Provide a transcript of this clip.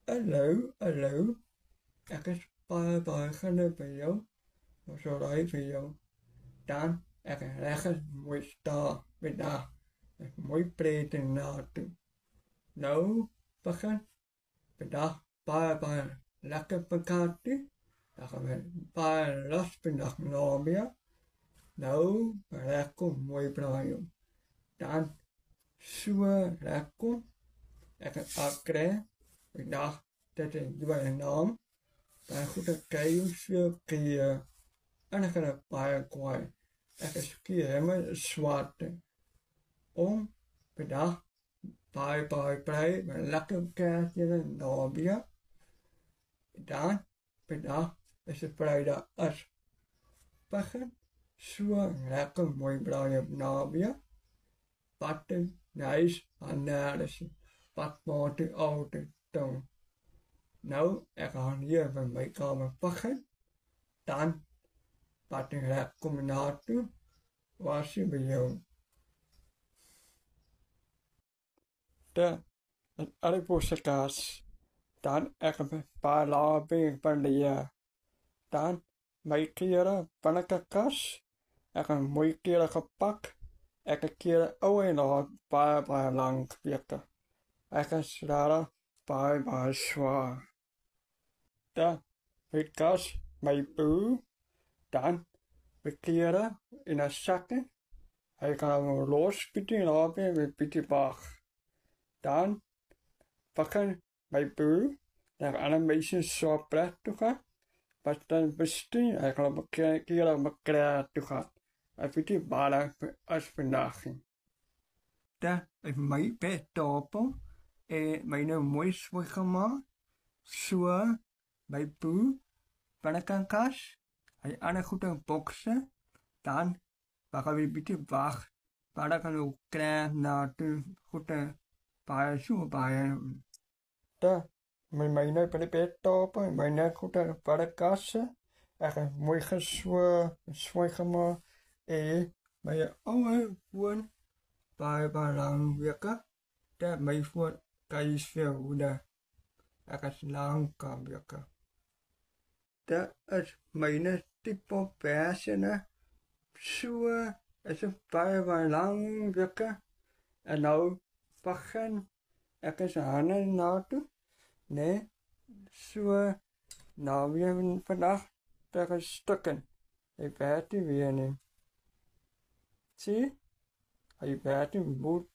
Hallo. Ek is baie genoeg by jou. Ons sal raai vir jou. Dan ek reg is mooi staan vandag. Ek mooi preek en na toe. Nou begin vandag baie lekker vakantie. Dan gaan we baie last vandag na meer. Nou lekker mooi braai. Dan so lekker. Ek het akre. Vandag dat is jouw naam. Dan goed dat je veel keer en ik ga een paar kwaai. Ik is keer helemaal zwart. Om vandaag bij met lekker kaartje en nabia. Dan vandaag is het vrijdag als begin. Zo lekker mooi braai op nabia. Patten, nice, analyse. Pat maat de oude tong. Nou, ik ga hier van mijn kamer pakken. Dan pat ik het kom naartoe. Was je bij jou? Het aardappelse kaas. Dan ik heb een paar lagen van de jaar. Dan mijn keren pannenkakas. Ik heb een mooie keren gepakt. Ik heb keren oude nog paar lang weken. Ik heb zwaar paar zwaar. Dan het kas mijn boel. Dan bekeren in een zakken. Hij kan hem lospitten en lopen met pitten wacht. Dan pakken mijn boel. Dan aan een beetje zo pret toe gaan. Maar dan bestien hij kan op een keer op een kreeg toe gaan. Hij pitten baden als vandaag. Dan is mijn bed open. En mijn mooi gemaakt. Zo. Bij boel, pannenkakas, hij aan een goede boksen, dan pakken we een beetje wacht, maar dan kan ook krijgen naar de goede paar zo bij. Dan met mijn bed open, mijn goede pannenkassen, echt mooi gezwoer gemaakt, en mijn oude woon, bij lang werken, dat mijn voet kan je veel hoe ik het lang kan werken. Dat is mijn type persene. Zo is een paar lang werken. En nou pakken. Ik is handen naartoe. Nee. Zo. Nou weer vandaag. Dat is stukken. Ik weet het weer niet. Zie? Ik weet het moet.